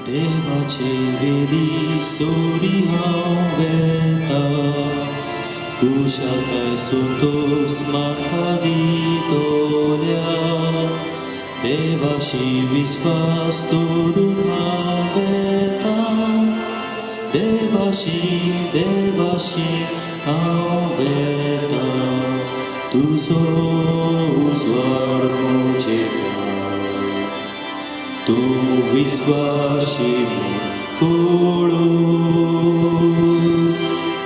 देवाचे वेदी सोरी हांव वेता, कुशाकाय सोतोस म्हाका दितोल्या. देवाशी विस्वास दवरून हांव वेता, देवाशी हांव वेता. तुजो उजवाड म्हजेर तूं विस्वाशी कळू.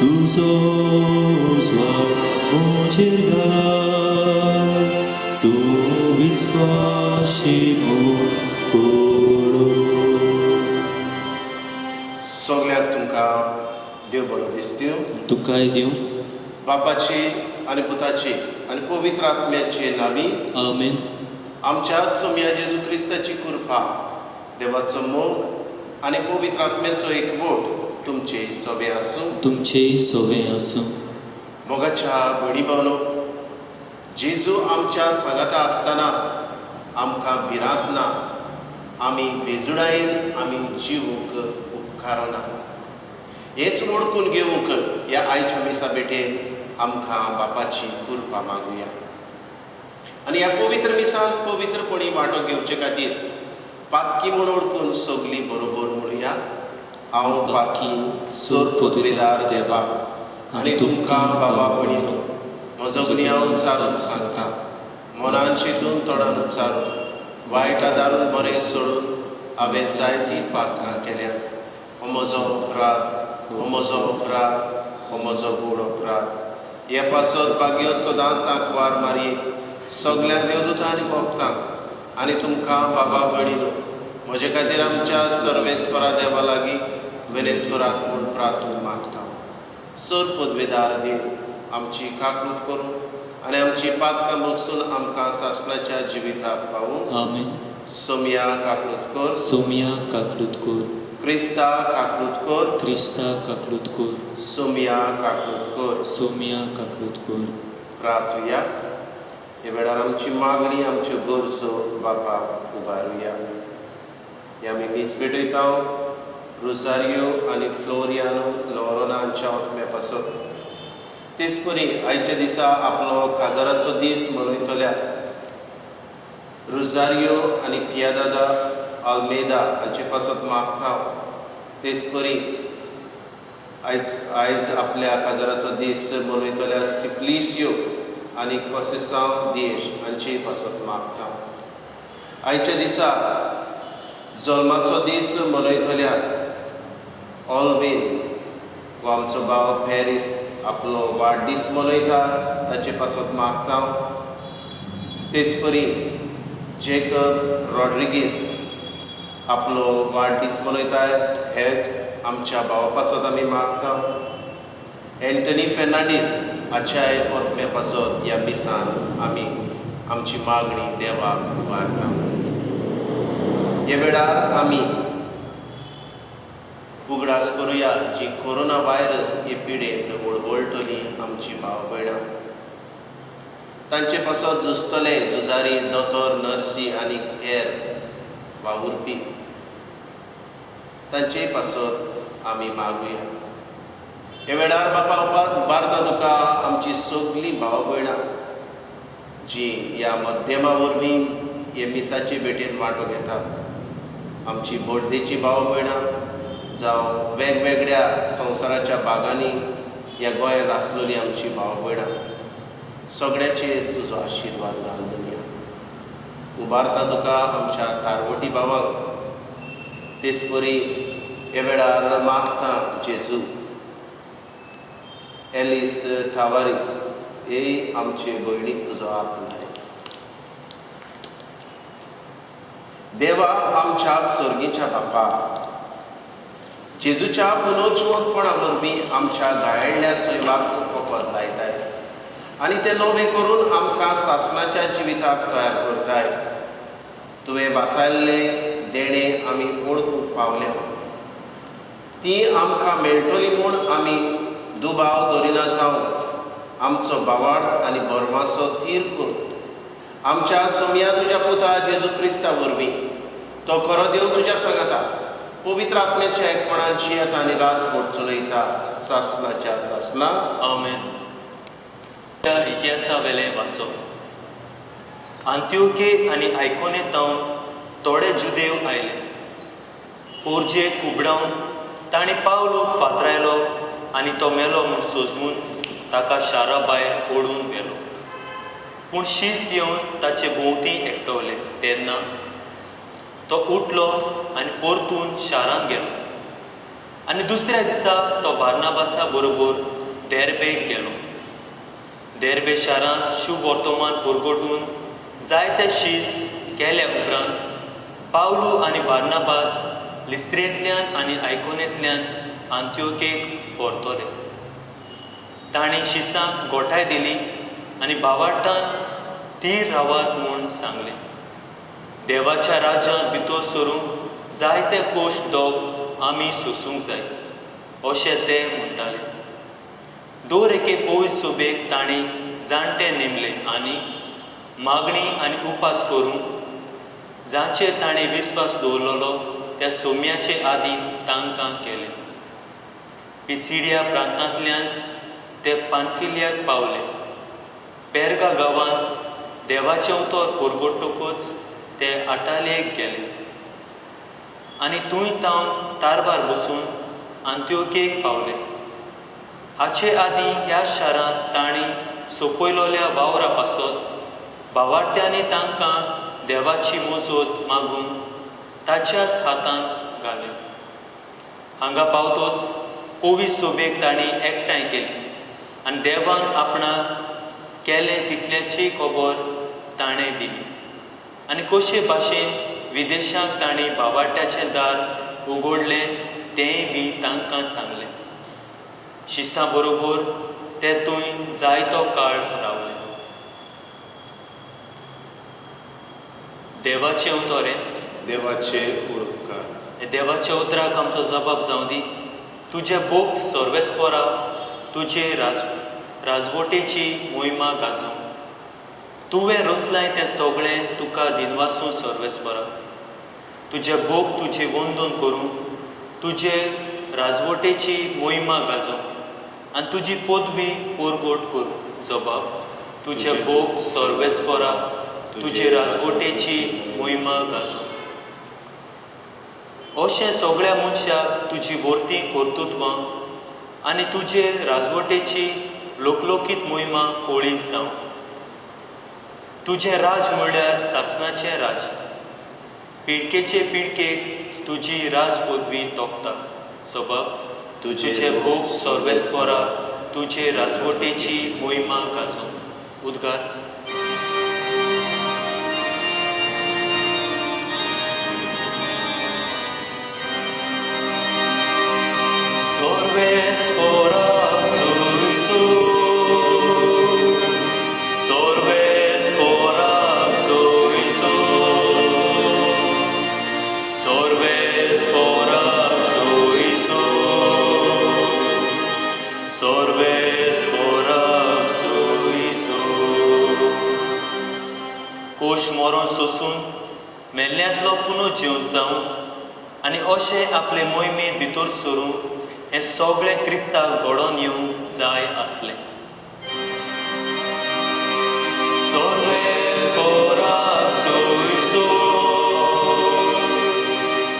तुजो उजवाड म्हजेर घाल, तूं विस्वाशी कळू. सगळ्यांक तुमकां देव बरो दीस दिवं. तुकाय दिवं. बापाची आनी पुताची आनी पवित्र आत्म्याची नांवी. आमेन. आमच्या सोम्या जेजू क्रिस्ताची कृपा, देवाचो मोग आनी पवित्र आत्म्याचो एकवट तुमचे सोबे आसूं. तुमचे सोबे आसूं. मोगाच्या भयणी भावनो, जेजू आमच्या सांगाता आसतना आमकां भिरांत ना. आमी बेजुडायेन आमी जिवूंक उपकारना. हेच ओळखून घेवंक ह्या आयच्या मिसा भेटेन आमकां बापाची कृपा मागुया. आनी ह्या पवित्र मिसान पवित्रपणी वांटो घेवचे खातीर पातकी म्हूण ओळखून सगलीं बरोबर म्हणुया. हांव पातकी सोर पदवेदार देवा आनी तुमकां बाबा भयणीनो, म्हजो गुन्यांव उच्चारून सांगता. मनान चिंतून तोंडान उच्चारून वायटा दारून बरें सोडून हांवें जायतीं पातकां केल्यात. हो म्हजो अपराध, हो म्हजो अपराध, हो म्हजो गूढ अपराध. हे पासत भाग्यो सदांच आंकवार मारी सगळ्या देवदूतां आनी भक्तांक आनी तुमकां बाबा भयणीनो, म्हजे खातीर आमच्या सर्वेस्परा देवा लागीं विनत करात म्हूण प्रार्थना मागता. सर पदवेदार देव, आमची काकूट करून आनी आमची पातकां भोगसून आमकां सासणाच्या जिविताक पावूं. आमेन. सोम्या काकूट कर. सोम्या काकलूत कर. क्रिस्ता काकूट कर. क्रिस्ता काकलूत कर. सोम्या काकूट कर. सोम्या काकलूत कर. प्रार्थुया. हे वेळार आमची मागणी, आमच्यो गरजो बापाक उबारुया. हे आमी मीस भेटयता रोजारियो आनी फ्लोरियानो नोरोनांच्या आत्म्या पासत. तेच परी आयच्या दिसा आपलो काजाराचो दीस मनयतल्या रोजारियो आनी पियादादा आल्मेदा हांचे पासत मागता. तेच परी आयज आपल्या काजाराचो दीस मनयतल्या सिप्लिसियो आनी कोसेसांव देश हांचे पासत मागता. आयच्या दिसा जल्माचो दीस मनयतल्या ऑल्वेन हो आमचो भाव पॅरीस आपलो वाडदीस मनयता, ताचे पासत मागता. तेच परी जेकब रॉड्रिगीस आपलो वाडदीस मनयताय, हे आमच्या भावा पासत आमी मागता. एंटनी फेर्नांडीस हाच्याय आत्म्या पासत ह्या मिसान आमी आमची मागणी देवाक उबारता. हे वेळार आमी उगडास करुया जी कोरोना व्हायरस हे पिडेंत वळवळटली आमची भाव भयणां. तांचे पासत झुजतले झुजारी, दोतोर, नर्सी आनी हेर वावुरपी, तांचे पासत आमी मागुया. हे वेळार बापा उबारता तुका आमची सगलीं भाव भयणां जी ह्या मध्यमा वरवीं हे मिसाचे भेटेन वांटो घेतात. आमची बोडदेची भाव भयणां जावं वेगवेगळ्या संवसाराच्या भागांनी ह्या गोंयांत आसलेली आमची भाव भयणां, सगळ्याचेर तुजो आशिर्वाद घाल दुनिया. उबारता तुका आमच्या तारवटी भावांक. तेच परी हे वेळार मागता जेजू एलिस टावारीस हे आमचे भयणीक तुजो हात लाय. देवा आमच्या सर्गीच्या बापा, जेजूच्या पुनोज्जीवनपणा वरवीं आमच्या गायडल्या सैवाक तूं फकत लायताय आनी तें नवें करून आमकां सासणाच्या जिविताक तयार करताय. तुवें वासायल्लें देणें आमी ओळखूंक पावल्या. ती आमकां मेळटली म्हूण आमी दुबाव दवरिना जावन आमचो बावार्थ आनी बरवासो थीर करून आमच्या सोम्या तुज्या पुता जेजू क्रिस्ता वरवीं तो खरो देव तुज्या सांगाता पवित्र आत्म्याच्या एकपणाची आता आनी राजकोट चलयता सासणाच्या सासना आमेन. त्या इतिहासा वेले वाचो. अंत्योके आनी आयकोनेतावन थोडे जुदेव आयले. पोरजे कुबडावन ताणी पावलूक फातरायलो आनी तो मेलो म्हूण सोजमून ताका शारा भायर ओडून व्हेलो. पूण शीस येवन ताचे भोंवती एकटवले तेन्ना तो उठलो आनी परतून शारान गेलो. आनी दुसऱ्या दिसा तो बार्नाबासा बरोबर देर्बेक गेलो. देर्बे शारांत शुभ वर्तमान परगटून जायते शीस केल्या उपरांत पावलू आनी बार्नाबास लिस्त्रेंतल्यान आनी आयकोनेंतल्यान अंत्योकेक परतले. तांणी शिसांक गोठाय दिली आनी भावार्थान थीर रावात म्हूण सांगलें. देवाच्या राज्यांत भितर सरूंक जायते कोश्ट दोग आमी सोंसूंक जाय अशें ते म्हणटाले. दर एके पवित्र सोबेक तांणी जाणटे नेमले आनी मागणी आनी उपास करूंक जांचेर ताणें विस्वास दवरलेलो त्या सोम्याचे आदीन तांकां केलें. पिसिडिया प्रांतांतल्यान ते पांफिलियाक पावले. पेरगा गांवांत देवाचें उतर परगटतकूच ते आटालियेक गेले आनी थंय तावन तारबार बसून अंत्योकेक पावले. हाचे आदीं ह्या शारांत तांणी सोंपयलोल्या वावरा पासत भावार्थ्यांनी तांकां देवाची मोजत मागून ताच्याच हातांत घाले. हांगा पावतोच पवित्र सोबेक तांणी एकठांय केली आनी देवान आपणाक केलें तितल्याची खबर ताणें दिली आनी कशे भाशेन विदेशांत तांणी भावार्थ्याचें दार उगडलें तेंय बी तांकां सांगलें. शिसां बरोबर ते थंय जायतो काळ रावले. देवाचें उतोरें. देवाचे उरपकार. देवाच्या उतराक आमचो जबाब जावं दी. तुजे भोग सर्वेस्परा तुजे राजवटेची मोहिमा गाजोव. तुवें रचलाय तें सगळें तुका दिनवासूं सर्वेस्परा. तुजे भोग तुजे वंदन करूं तुजे राजवटेची मोहिमा गाजोव आनी तुजी पदवी परगट करूं. जबाब. तुजे भोग सर्वेस्परा तुजे राजवटेची मोहिमा गाजोव. अशें सगळ्या मनशाक तुजी वर्ती कर्तुत्वां आनी तुजे राजवटेची लोकलोकीत मोहिमा खोळी जावं. तुजें राज म्हणल्यार सासणाचें राज. पिळकेचे पिळकेक तुजी राज पदवी तोखता. सबाब. तुजे भोग सर्वेस्परा तुजे राजवटेची मोहिमा गाजोव. उद्गार. Sorvespora Soiso, Sorvespora Soiso, Sorvespora Soiso, Sorvespora Soiso. कोश मरण सोसून मेल्ल्यांतलो पुनर्जीवन जावन आनी अशें आपले मोहिमे भितर सरून हें सगळें क्रिस्तांक घडोवन येवंक जाय आसलें. Sorvespora Soiso,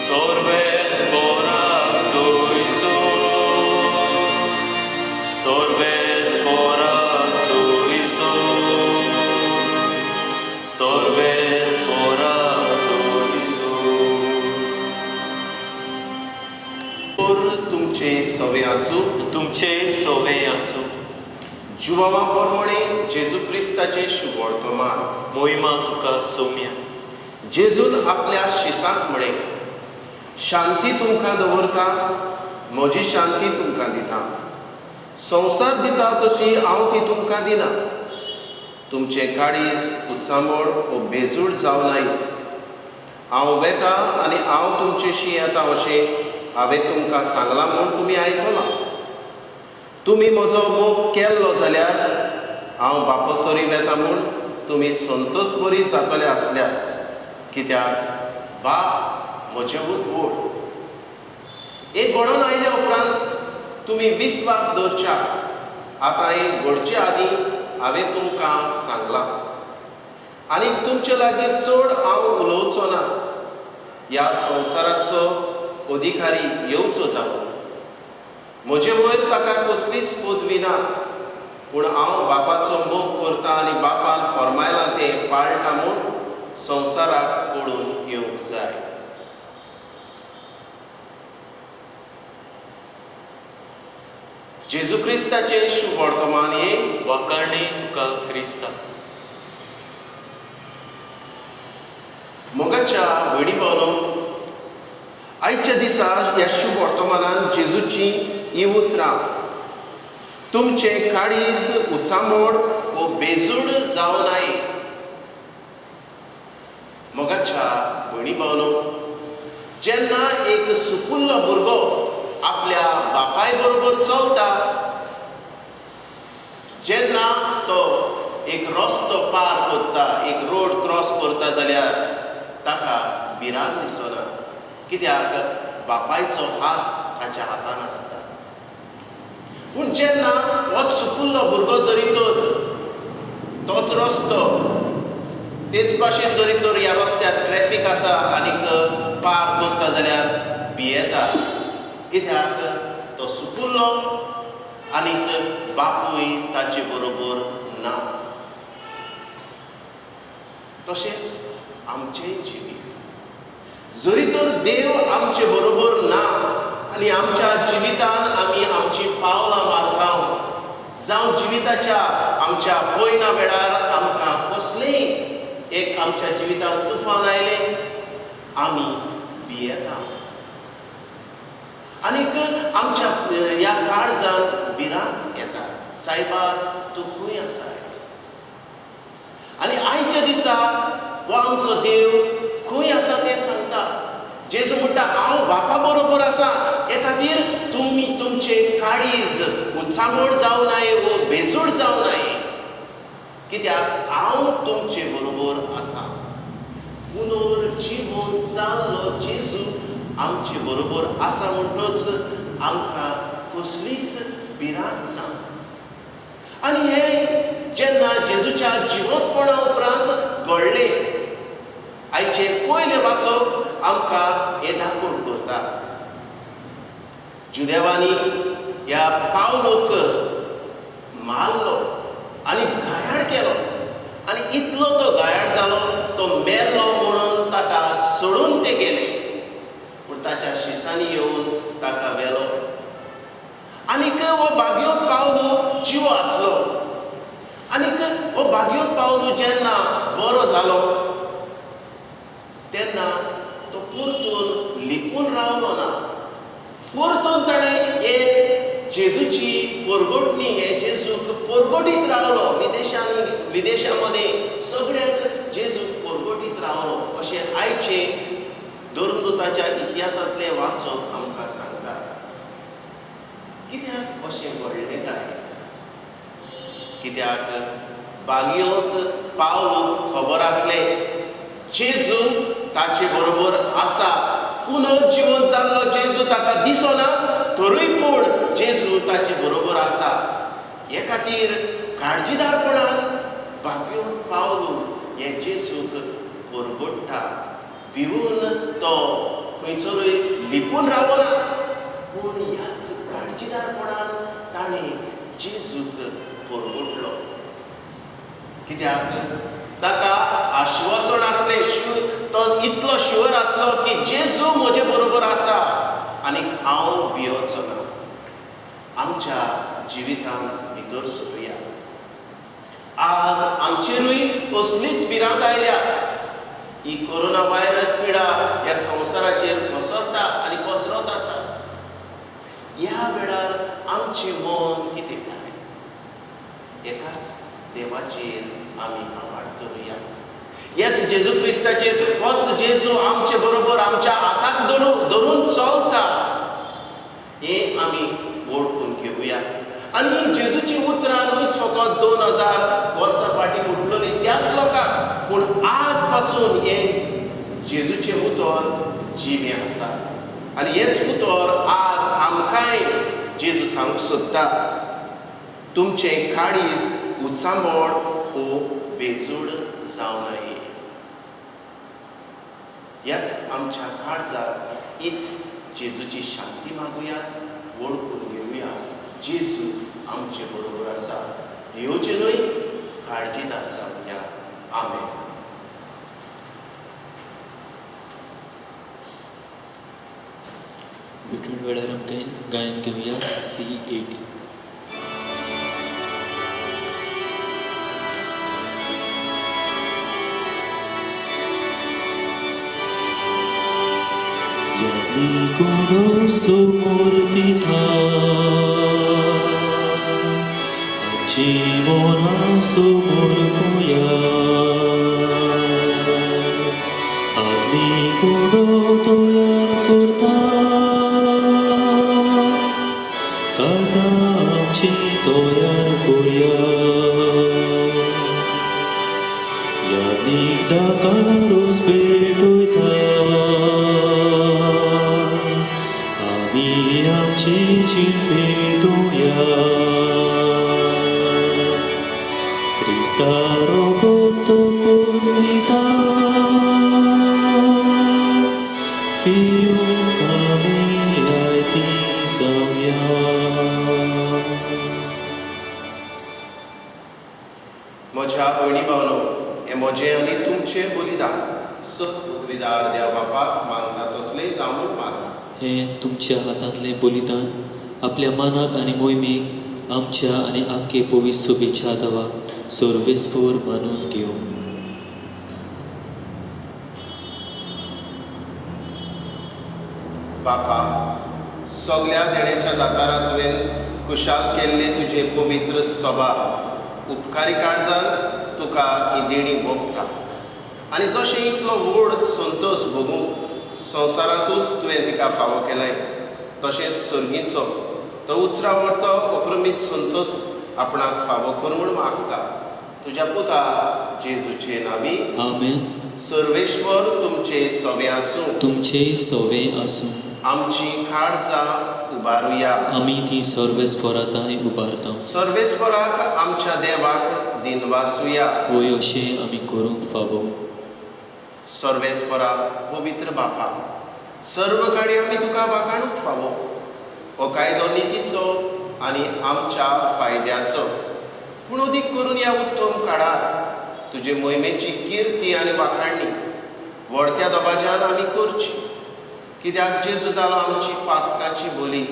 Sorvespora Soiso, Sorvespora Soiso, Sorvespora Soiso. तुमचे सवे आसूं. तुमचे सोवे आसूं. जुवामा परमणे जेजू क्रिस्ताचे शुभ वर्तमान. मोहिमा तुका सौम्या. जेजून आपल्या शिसांक म्हणे, शांती तुमकां दवरता, म्हजी शांती तुमकां दिता. संवसार दिता तशी हांव ती तुमकां दिना. तुमचें काळीज उचांबळ वो बेजूड जावनाय. हांव वेता आनी हांव तुमचेशी येता अशें हांवें तुमकां सांगलां म्हूण तुमी आयकलां. तुमी म्हजो मोग केल्लो जाल्यार हांव बापसरी वेता म्हूण तुमी संतोश बरी जातले आसल्यार. कित्याक बाप म्हजेहून व्हड. एक घडोवन आयल्या उपरांत तुमी विस्वास दवरच्या. आतां एक घडचे आदीं हांवें तुमकां सांगलां आनी तुमचे लागीं चड हांव उलोवचो ना. ह्या संवसाराचो अधिकारी येवचो जावो. म्हजे वयर ताका कसलीच पदवी ना, पूण हांव बापाचो मोग करतां आनी बापान फर्मायलां तें पाळटा म्हूण संवसाराक पडून येवंक जाय. जेजू क्रिस्ताचे शुभ वर्तमान हे वाखाणणी तुका क्रिस्ता. मोगाच्या भयणी भावनो, आयच्या दिसा ह्या शुभ वर्तमानान जेजूची ही उतरां तुमचे काळीज उचामोड वो बेजूड जावं नाये. मोगाच्या भयणी भावनो, जेन्ना एक सुकुल्लो भुरगो आपल्या बापाय बरोबर चलता, जेन्ना तो एक रस्तो पार करता, एक रोड क्रॉस करता जाल्यार ताका भिरांत दिसना. कित्याक बापायचो हात ताच्या हातान आसता. पूण जेन्ना होच सुकुल्लो भुरगो जरी तर तोच रस्तो तेच भाशेन जरी तर ह्या रस्त्यार ट्रॅफिक आसा आनीक पार करता जाल्यार भियेता. कित्याक तो सुकुल्लो आनीक बापूय ताचे बरोबर ना. तशेंच आमचें जिवीत. जरी तर देव आमचे बरोबर ना आनी आमच्या जिवितान आमी आमची पावलां मारता, जावं जिविताच्या आमच्या पयना वेळार आमकां कसलेंय एक आमच्या जिवितान तुफान आयलें, आमी भियेता. आनीक आमच्या ह्या काळजान भिरांत येता, सायबा तूं खंय आसा. आनी आयच्या दिसा हो आमचो देव खंय आसा तें सांगता. जेजू म्हणटा हांव बापा बरोबर आसा. हे खातीर तुमी तुमचे काळीज उचामोड जावं नाये वो बेजूड जावं नाये, कित्याक हांव तुमचे बरोबर आसा. पुनर्जीवन जाल्लो जेजू आमचे बरोबर आसा म्हणटच आमकां कसलीच भिरांत ना. आनी हें जेन्ना जेजूच्या जिवंतपणा उपरांत घडलें, आयचे पयले वाचप आमकां हें दाखोवन करता. जुदेवांनी ह्या पावलोक मारलो आनी घायाळ केलो आनी इतलो तो घायाळ जालो तो मेलो म्हणून ताका सोडून ते गेले. पूण ताच्या शिसांनी येवन ताका व्हेलो. आनीक हो बागयोन पावलो जिवो आसलो. आनीक हो बागयोन पावलो जेन्ना बरो जालो तेन्ना तो परतून लिपून रावलो ना. परतून ताणें हे जेजूची परगोटणी, हे जेजूक परगोटीत रावलो. विदेशांमध्ये सगळ्याक जेजूक परगोटीत रावलो अशें आयचे धर्मदूताच्या इतिहासांतले वाचप आमकां सांगता. कित्याक अशें घडलें काय? कित्याक बागयोंत पावलोक खबर आसलें जेजू ताचे बरोबर आसा. पुनर्जीवन जाल्लो जेजू ताका दिसना, तरूय पूण जेजू ताचे बरोबर आसा. हे खातीर काळजीदारपणान बागयोन पावलो हे जेजूक परगोडटा. भिवून तो खंयसरूय लिपून रावना, पूण ह्याच काळजीदारपणान ताणें जेजूक परगोडलो. कित्याक ताका आश्वासन आसलें, तो इतलो शुअर आसलो की जेजू म्हजे बरोबर आसा आनी हांव भियोचो ना. आमच्या जिवितान भितर सरुया. आज आमचेरूय कसलीच भिरांत आयल्या. ही कोरोना व्हायरस पिडा ह्या संवसाराचेर पसरता आनी पसरत आसा. ह्या वेळार आमचें मन कितें काय? एकाच देवाचेर आमी आभार दवरुया. हेच जेजू क्रिस्ताचेर, होच जेजू आमचे बरोबर आमच्या हाताक धरून चलता, हें आमी ओळखून घेवया. आनी जेजूची उतरां न्हूच फकत 2000 वर्सां फाटीं म्हटलोली त्याच लोकांक, पूण आज पासून हें जेजूचें उतर जिवें आसा. आनी हेच उतर आज आमकांय जेजू सांगूंक सोदता, तुमचें काळीज उत्सामोड वो बेजूड जावं नये. ह्याच आमच्या काळजात हीच जेजूची शांती मागुया, वळखून घेवया. जेजू आमचे बरोबर आसा, येवचेनूय काळजीदार जावया. आमेन. बिटवीन वेळार आमकां गायन घेवया C80. Kono sumurti tha Jivona sumurkoya Agni kono toyar korta Kaza amchi toyar korya Yanik dakarus petoita Cicipetoya Krista rogoto kunita Pium kami aiti samya. म्हज्या भयणी भावनो, हें म्हजें आनी तुमचें बलिदान सत पदवीदार देव बापाक मानता तसलें जावून मागता. हे तुमच्या हातांतले बलिदान आपल्या मानाक आनी मोहिमेक आमच्या आनी आख्खे पवित्र सभेच्या दावा सर्वेस्पर मानून घेवं. बापा, सगळ्या देण्याच्या दातारां तुवें खुशाल केल्ले तुजे पवित्र सभा उपकारी काळजान तुका ही देणी भोगता. आनी जशें इतलो व्हड संतोश भोगूंक संवसारांतूच तुवें तिका फावो केलाय, तशेंच सर्गीचो तो उच्रावर्त अप्रमीत संतोश आपणाक फावो कर म्हूण मागता. तुज्या पुता जेजूचे नांवी. आमेन. सर्वेश्वर तुमचे सवे आसूं. तुमचे सवे आसूं. आमची काळजां उबारुया. आमी ती सर्वेस्पराताय उबारता. सर्वेस्पराक आमच्या देवाक दिनवासुया. होय अशें आमी करूंक फावो. सर्वेस्परा पवित्र बापा, सर्व काळी आमी तुका वाखाणूंक फावो. हो कायदो नितीचो आनी आमच्या फायद्याचो, पूण अदीक करून ह्या उत्तम काळार तुजे मोहिमेची किर्ती आनी वाखाणणी व्हडत्या दबाज्यान आमी करची. कित्याक जेजू जालो आमची पास्काची बली,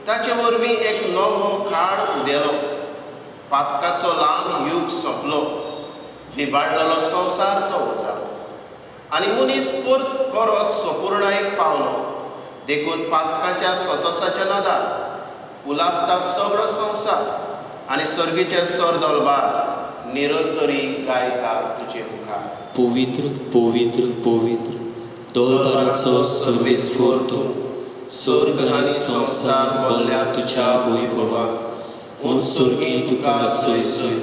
ताचे वरवीं एक नवो काळ उदेलो. पातकाचो लांब युग सोंपलो, विबाडलेलो संवसार नवो जालो आनी मनीस परत संपूर्णायेक पावलो. देखून पास्काच्या सतोसाच्या नादार उलासता सगळो संवसार आनी सर्गीचे सर दरबार निरंतरी गायता तुजे मुखार. पवित्र पवित्र पवित्र दरबाराचो सर्वेस्पर तूं. स्वर्ग आनी संवसार भरल्या तुज्या वैभवाक. उत्सर्गी तुका सोय सोय.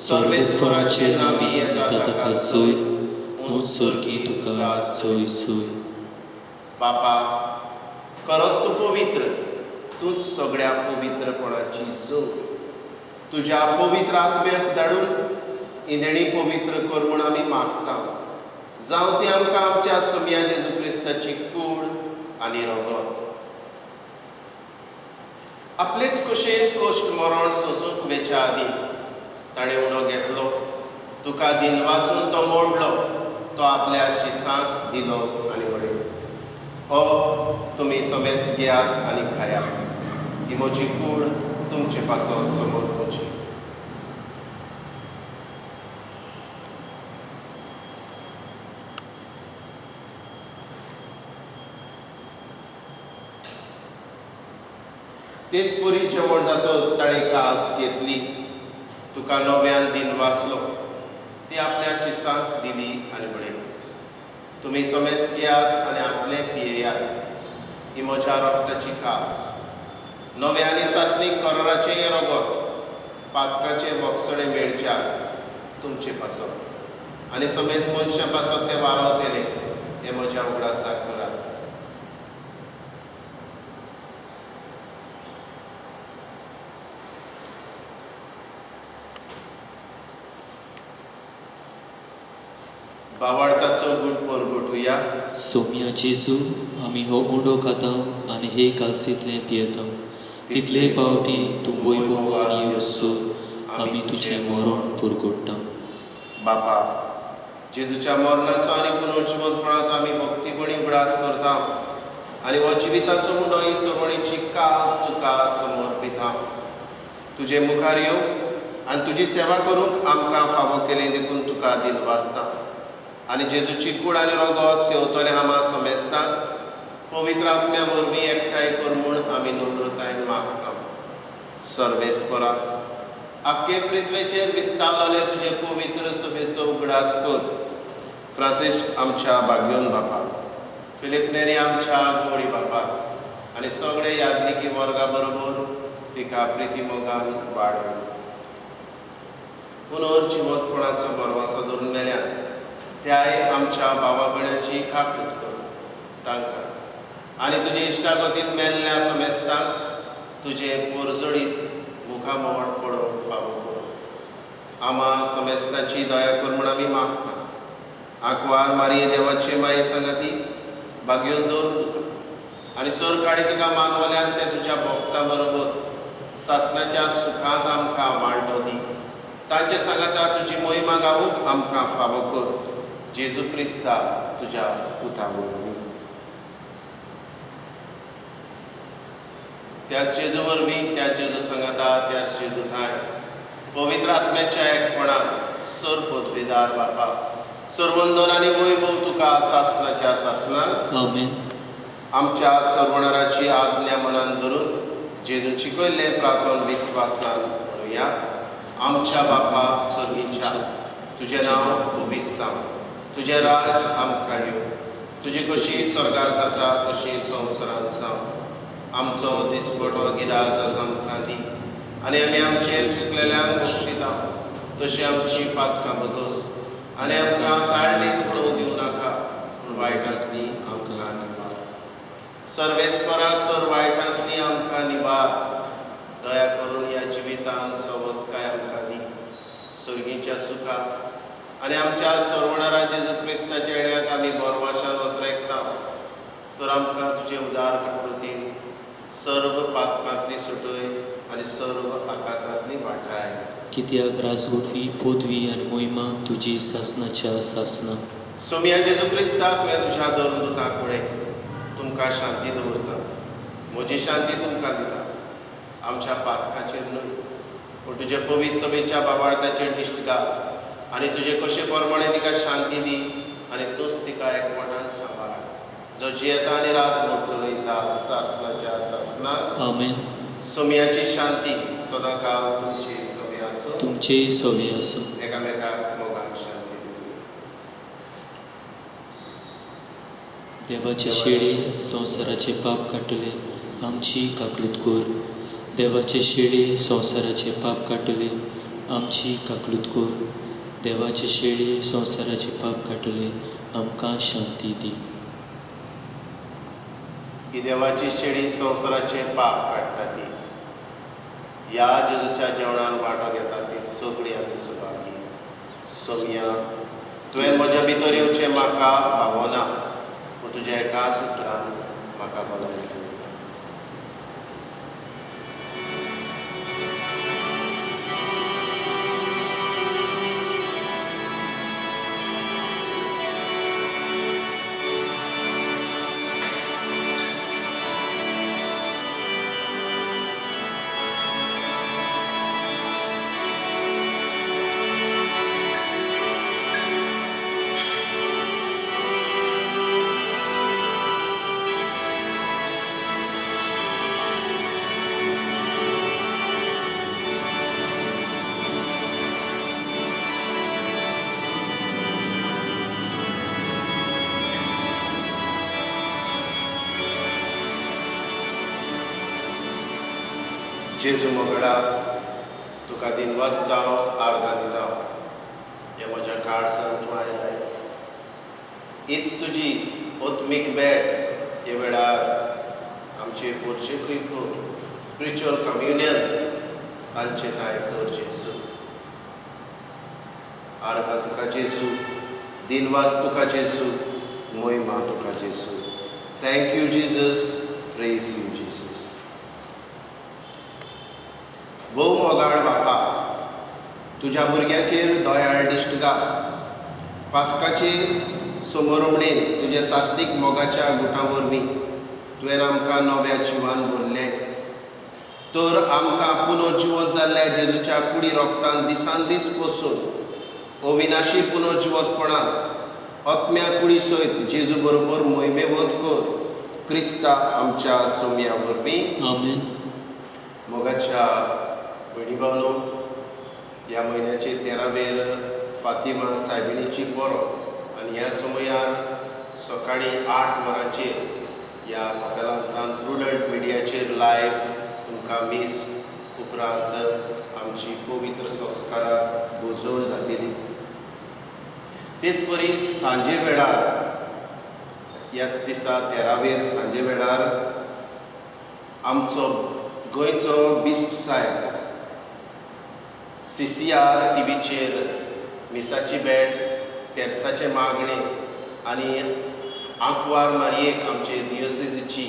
सर्वेस्पराचे नांवी येता ताका सोय. उत्सर्गी तुका सोय सोय. बापा, खरोच तूं पवित्र. तूंच सगळ्या पवित्रपणाची जोड. तुज्या पवित्र आत्म्याक धाडून ही देणी पवित्र कर म्हूण आमी मागता. जावं ती आमकां आमच्या समया जेजू क्रिस्ताची कूड आनी रगत. आपलेच कुशीन कश्ट मरण सोंसूंक वेच्या आदीं ताणें उणो घेतलो. तुका दिनवासून तो मोडलो, तो आपल्या शिसांक दिलो आनी वडयलो. हो तुमी समेस्त घेयात आनी खायात. ही म्हजी कूड तुमचे पासत समोर पोवची. तेच पुरी जेवण जातच ताणें कास घेतली. तुका नव्यान दिन वाचलो, ती आपल्या शिसांक दिली आनी म्हणली, तुमी समेस्त घेयात आनी आपले पियेयात. ही म्हज्या रक्ताची कास. नव्या आनी सासणीक कराराचें रगत पातकाचे वखसणे मेळच्या तुमचे पासत आनी समेस्त मनशा पासत ते वारवतेले. हे म्हज्या उगडासाक करात. बावार्थाचो गूट परगटुया. सोम्या जेजू आमी हो उंडो खाता आनी हे कालसीतलें पियेता. तितले पावटी तूं वैभव आनी येवसो आमी तुजें मरण पुरगोडटा. बापा, जेजूच्या मरणाचो आनी पुनर्जिवंतपणाचो आमी भक्तीपणी उगडास करता आनी हो जिविताचो मुंडो ही सगळीची कास तुका समर्पिता. तुजे मुखार येव आनी तुजी सेवा करूंक आमकां फावो केलें देखून तुका दिनवासता. आनी जेजूची कूड आनी रगत सेवतले आमा समेस्ताक पवित्र आत्म्या वरवीं एकठांय कर म्हूण आमी नम्रतायेन मागता. सर्वेस्परा, आख्खे पृथ्वेचेर विस्तारलेले तुजे पवित्र सभेचो उगडास कर. फ्रांसीस आमच्या भाग्योन बापा, फिलीप नेरी आमच्या गोडी बापा आनी सगळे यादनिकी वर्गा बरोबर तिका प्रितीमोगान वाडय. पुनर्जिवंतपणाचो भरवंसो धरून मेल्यान त्याय आमच्या भावा भयणांची खाकूत कर तांकां आनी तुजे इश्टागतीन मेल्ल्या समेस्तांक तुजे परजडीत मुखामोड पडोवंक फावो कर. आमा समेस्तांची दया कर म्हूण आमी मागता. आंकवार मारये देवाचे माये सांगाती भाग्योन दवर तुका आनी सर काडी तुका मानवल्यान ते तुज्या भक्तां बरोबर सासणाच्या सुखांत आमकां वांटो दी. तांचे सांगाता तुजी मोहिमा गावूंक आमकां फावो कर. जेजू क्रिस्ता तुज्या पुता वरवीं. त्याच जेजू वरवीं, त्याच जेजू सांगाता, त्याच जेजू थंय पवित्र आत्म्याच्या एकपणान सर पदवेदार बापा, सर्वंदन आनी वैभव तुका सासणाच्या सासणान आमेन. आमच्या सर्वणाराची आज्ञा मनान धरून जेजून शिकयल्लें प्रार्थन विस्वासान म्हणुया. आमच्या बापा सर्गीच्या, तुजें नांव पवित्र जावं. तुजें राज आमकां येवं. तुजी कशी स्वर्गार जाता तशी संवसारांत जावं. आमचो दिसपटो गिराज आमकां दी आनी आमी आमचेर चुकलेल्यांक बक्षिता तशी आमची पातकां बगस आनी आमकां ताळणेन पडोवं दिवं नाका पूण वायटांतली आमकां निबार. सर्वेस्परा, सर वायटांतली आमकां निबार. दया करून ह्या जिवितांत सवस्काय आमकां दी. सर्गीच्या सुखाक आनी आमच्या सर्वणारा जेजू क्रिस्ताच्या येण्याक आमी बरवाशान वत्रेकता. तर आमकां तुजे उदार कृपेन सर्व पातकांतली सुटय आनी सर्व आकांतांतली वाटाय. कित्याक राजवटी पदवी आनी मोहिमा तुजी सासणाच्या सासना. सोम्या जेजू क्रिस्ता, तुवें तुज्या दरदूताक पळय. तुमकां शांती दवरता. म्हजी शांती तुमकां दिता. आमच्या पातकाचेर न्हय पूण तुजे पवित्र सभेच्या बाबार्थाचेर दिश्ट घाल आनी तुजे कशे प्रमाणे तिका शांती दी आनी तूंच तिका एकवटान सांबाळ. जो जियेता आनी राजवट चलयता सासणाच्या सासनाक. आमेन. सोम्याची शांती सदांकाळ तुमची सभे आसूं. तुमचे सवे आसूं. एकामेकाक मोगान शांती दी. देवाचे शेळे संवसाराचे पाप काडटले आमची काकलूत कोर. देवाचे शेळे संवसाराचे पाप काडटले आमची काकलूत कोर. देवाचे शेळे संवसाराचे पाप काडटले आमकां शांती दी. ही देवाची शेळी संवसाराचे पाप काडटा ती. ह्या जेजूच्या जेवणान वांटो घेता ती सगळीं आमी सुभागी. सोम्या, तुवें म्हज्या भितर येवचें म्हाका फावो ना पूण तुज्या एकाच उतरान म्हाका बदल केलें. जेजू मोगडा, तुका दिनवस्त हांव आर्गां दिता. हे म्हज्या काळजांत तूं आयलाय. हीच तुजी ओत्मीक भेट. हे वेळार आमचे पोरचेकूय कर. स्पिरिच्युअल कम्युनियन तांचे ताय कर जेजू. आर्गां तुका जेजू दिनवास तुका जेजू, मोहिमा तुका जेजू. Thank you Jesus, praise you Jesus. भोव मोगाळ बापा, तुज्या भुरग्याचेर दोयाळ दिश्ट घाल. पास्काचे समोरमणेन तुज्या साश्टीक मोगाच्या गुटां वरवीं तुवें आमकां नव्या जिवान भरलें. तर आमकां पुनर्जिवत जाल्ल्या जेजूच्या कुडी रोगतान दिसान दीस पसून अविनाशी पुनर्जिवतपणान आत्म्या कुडी सयत जेजू बरोबर मोहिमेवत कर. क्रिस्ता आमच्या सोम्या वरवीं आमेन. मोगाच्या भयणी भावनो, ह्या म्हयन्याचे 13वेर फातिमा सायबिणीची बरो आनी ह्या समयार सकाळी 8 वरांचेर ह्या कपेलांतान प्रुडंट मिडियाचेर लायव्ह तुमकां मीस उपरांत आमची पवित्र संस्काराक बुजवण जातली. तेच परी सांजे वेळार, ह्याच दिसा 13वेर सांजे वेळार आमचो गोंयचो बिस्प साहेब CCR टीव्हीचेर मिसाची भेट, तेर्साचे मागणे आनी आंकवार मारयेक आमचे दियोसेसीची,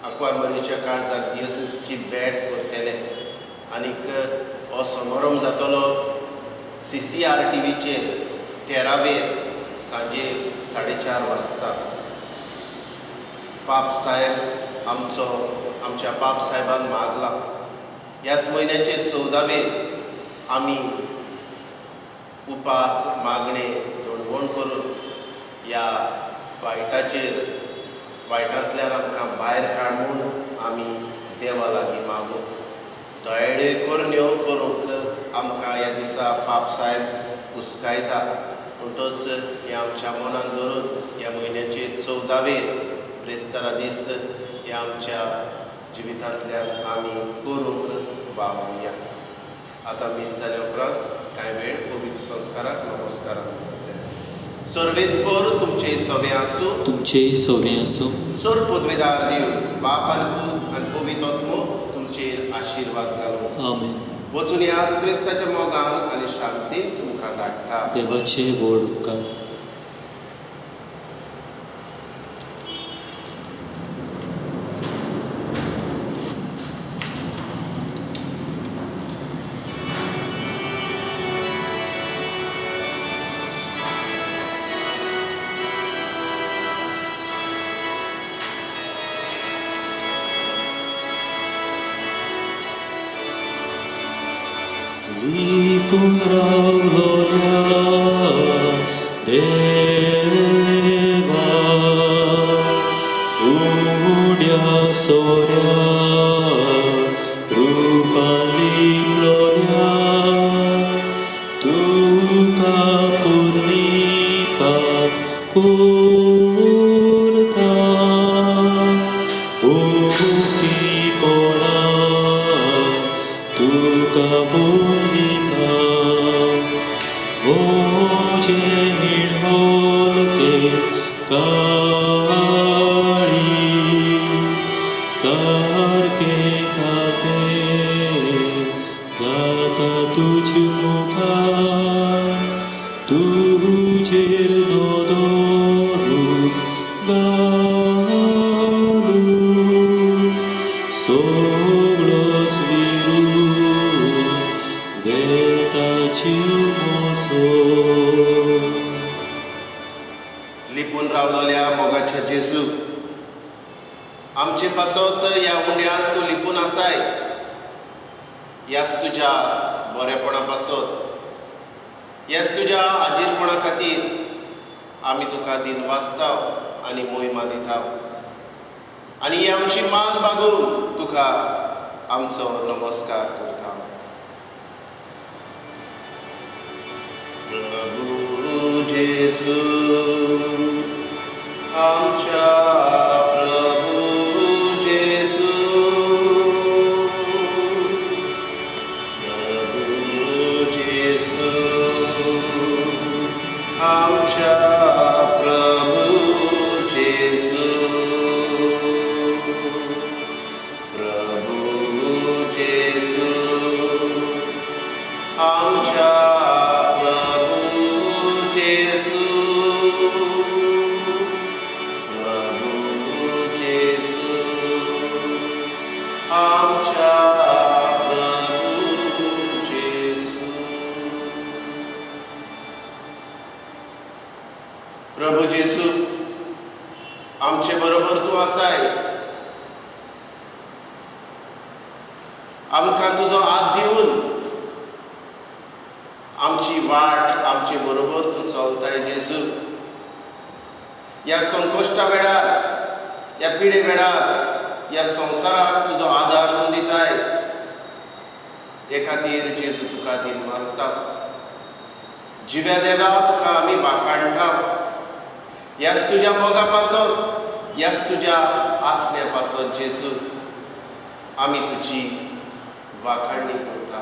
आंकवार मारयेच्या काळजाक दियोसेसीची भेट करतले. आनीक हो समारंभ जातलो CCR टीव्हीचेर 13वेर सांजे 4:30 वाजता. पाप साहेब आमच्या पाप साहेबान मागला. ह्याच म्हयन्याचे 14वेर आमी उपास, मागणे, धोंडवण करून ह्या वायटांतल्यान आमकां भायर काड म्हूण आमी देवा लागीं मागू. दयेडे करण्यो करूंक आमकां ह्या दिसा पाप साहेब हुस्कायता. म्हणटच हें आमच्या मनान धरून ह्या म्हयन्याचे 14वेर ब्रेस्तारा दीस हे आमच्या जिवितांतल्यान आमी करूंक वावुया. आतां मीस जाल्या उपरांत कांय वेळ पवित्र संस्काराक नमस्काराक करतले. सर्वेस्पर तुमचे सवे आसूं. तुमचे सोवे आसूं. सर पदवेदार देव, बाप आनी पूत आनी पवित्र आत्मो तुमचेर आशिर्वाद घालूं. आमेन. वचून यात क्रिस्ताच्या मोगान आनी शांतीन तुमकां धाडटा. देवाचे व्हड उपकार. लिपून रावलोल्या देवा, उड्या सोऱ्या रूपान लिपलोल्या, तुका पुर्णिपा कोरता. ओकी पोळा तुका बोलिता. ओजे हिळोळके काळी सारके खाते जाता तुझ मुखार. तुझेर दोदोरूच घालू सगळोच विरू देता जीव मोसो. लिपून रावलेल्या मोगाच्या जेजू, आमचे पासत ह्या उंड्यात तूं लिपून आसाय. ह्याच तुज्या बरेपणा पासत, ह्याच तुज्या आजीरपणा खातीर आमी तुका दिन वाचताव आनी मोहिमा दिताव. आनी ही आमची मान बागून तुका आमचो नमस्कार करता. प्रभू जेजू, आमच्या प्रभू जेजू, प्रभू जेजू, आमच्या प्रभू जेजू, प्रभू जेजू, आमच्या प्रभू प्रभू जेसू, आमचे बरोबर तूं आसाय. आमकां तुजो हात दिवन आमची वाट आमचे बरोबर तूं चलताय जेजू. ह्या संकश्टा वेळार, ह्या पिडे वेळार, ह्या संवसाराक तुजो आदार तूं दिताय. हे खातीर जेजू तुका दिनवासता. जिव्या देवा तुका आमी वाखाणटा. ह्याच तुज्या मोगा पासत, ह्याच तुज्या आसण्या पासत जेजू आमी तुजी वाखाणणी करता.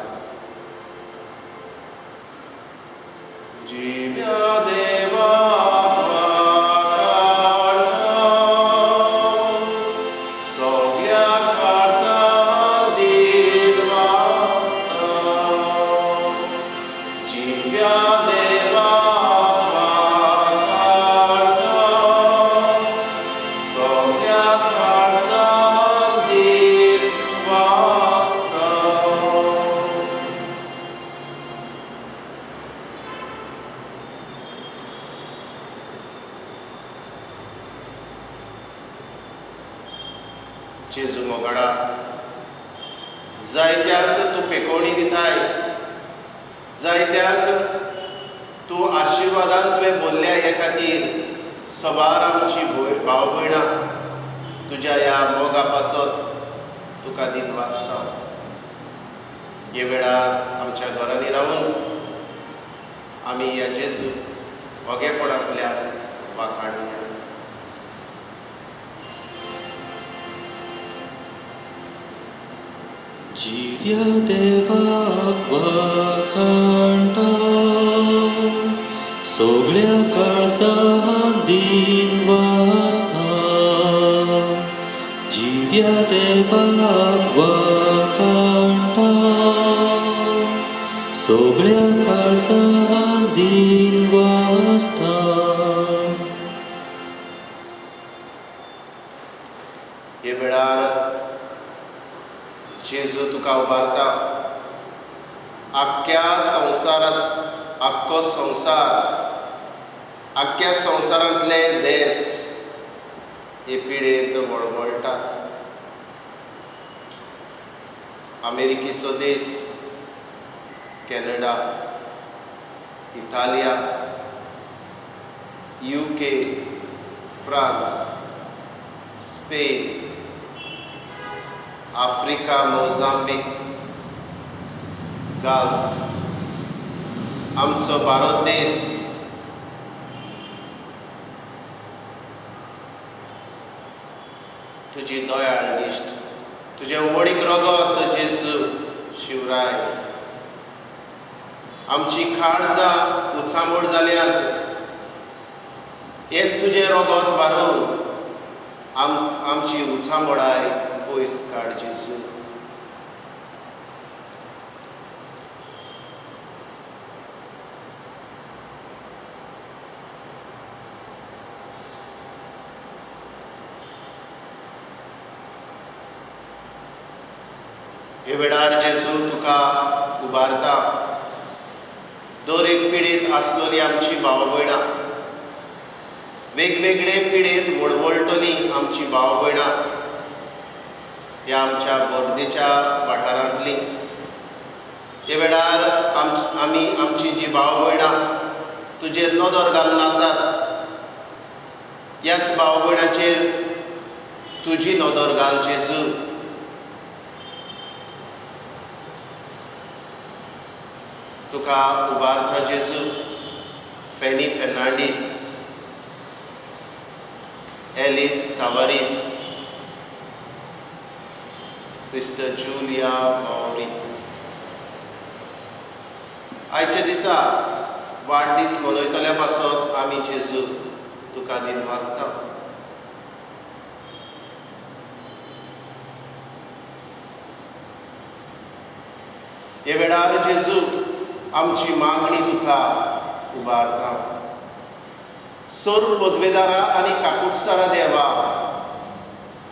जिव्या देवा जेजू मोगाडा, जायत्यांक तूं पेकोवणी दिताय. जायत्यांक तूं आशिर्वादान तुवें बोल्ल्या हे खातीर सवार आमची भाव भयणां तुज्या ह्या मोगा पासत तुका दिनवासता. हे वेळार आमच्या घरांनी रावून आमी ह्या जेजू ओगेपणांतल्यान वाखाणया. जिव्या देवाक वाखाणटा, सगळ्या काळजान दिनवासता. जिव्या देवाक वाखाणटा, सगळ्या काळजान दिनवासता. हे वेळार जेजू तुका उबारता. आख्ख्या आख्खो संवसार, आख्ख्या संवसारांतले देश हे पिडेंत वळवळटा. अमेरिकेचो देश, कॅनडा, इटालिया, UK, France, Spain, Africa, Mozambique, Gulf, आमचो भारत देश, तुजी दयाळ दिश्ट, तुजे उमडीक रगत जेजू शिवराय. आमची काळजां उचामोड जाल्यात. हेच तुजें रगत व्हारून आमची उचामोडाय पयस काड जेजू. हे वेळार जेजू तुका उबारता. दर एक पिडीत आसलोली आमची भाव भयणां, वेगवेगळे पिडीत वळवळटली आमची भाव भयणां ह्या आमच्या बोर्देच्या वाठारांतलीं. हे वेळार आमी आमची जी भाव भयणां तुजेर नदर घालून आसात, ह्याच भाव भयणाचेर तुजी नदर घाल जेजू. तुका उबारता जेजू. Feni Fernandes, Ellis तावारीस, sister Julia मौरी. आयच्या दिसा वाडदीस मनयतल्या पासत आमी जेजू तुका दिनवासता. हे वेळार जेजू आमची मागणी तुका उबारता. सर्व पदवेदारा आनी काकुटसारा देवा,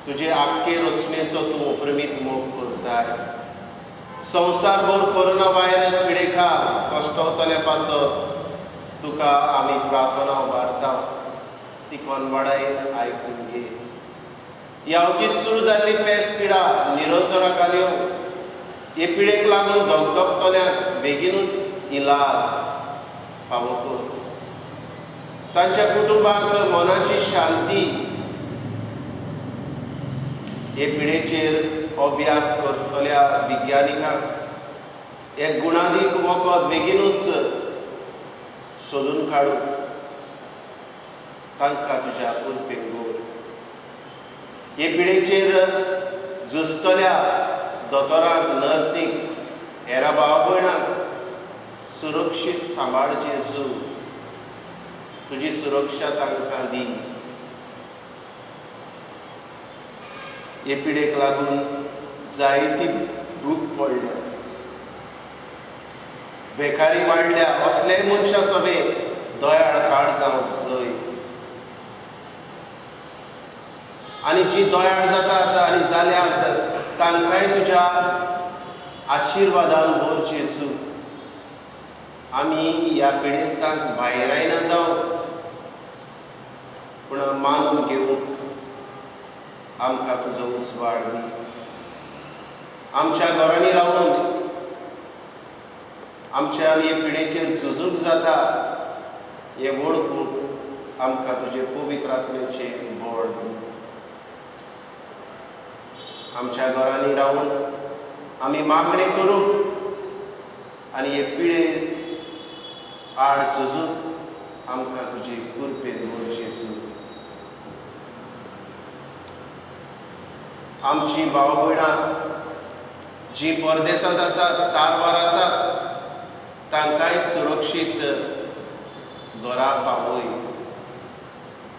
तुजे आख्खे रचनेचो तूं अप्रमीत मोग करताय. संवसारभर कोरोना व्हायरस पिडेखार कश्टवतले पासत तुका आमी प्रार्थना उबारता. ती कोनवाडायेन आयकून घे. यावचीत सुरू जाल्ली पेस पिडा निरंतराकाल्यो हे पिडेक लागून धगधगतल्यांक बेगीनूच इलाज फावो कर. तांच्या कुटुंबाक मनाची शांती हे पिडेचेर अभ्यास करतल्या विज्ञानिकांक एक गुणादीक वखद बेगीनूच सोदून काडून तांकां तुज्या कुरपेक दवर. हे पिडेचेर झुजतल्या दोतोरांक नर्सींक हेरा भाव भयणांक सुरक्षीत सांबाळ जेजू. तुजी सुरक्षा तांकां दी. हे पिडेक लागून जायती दूख पडल्या, बेकारी वाडल्या. असलेय मनशा सभे दयाळ काळ जावंक जाय. आनी जी दयाळ जातात आनी जाल्यात तांकांय तुज्या आशिर्वादान भर जेजू. आमी ह्या पिडेस्तांक भायर आयना जावं पूण मानून घेवंक आमकां तुजो उजवाड दी. आमच्या घरांनी रावून आमच्या हे पिडेचेर झुजूंक जाता हे वळखूंक आमकां तुजे पवित्र आत्म्याचे बळ दी. आमच्या घरांनी रावून आमी मागणी करूंक आनी हे पिडे आड झुजूंक आमकां तुजी कुरपेन भर जेजू. आमची भाव भयणां जी परदेसांत आसात, तारवार आसात, तांकांय सुरक्षीत घरा पावय.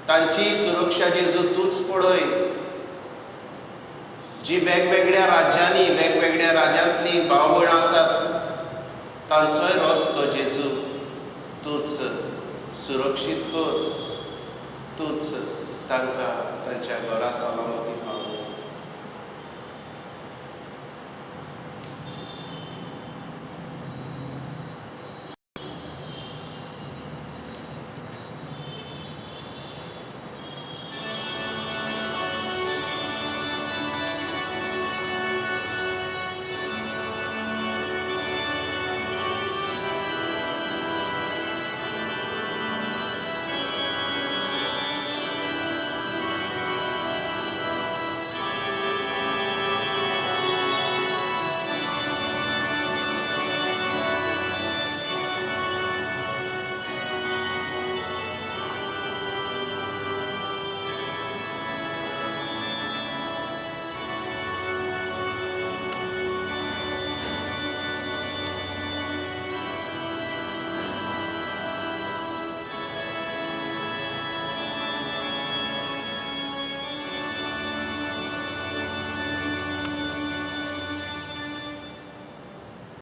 तांची सुरक्षा जेजू तूंच पळय. जी वेगवेगळ्या राज्यांनी वेगवेगळ्या राज्यांतली भाव भयणां आसात तांचोय रस्तो जेजू तूंच सुरक्षीत कर. तूंच तांकां तांच्या घरा सलामती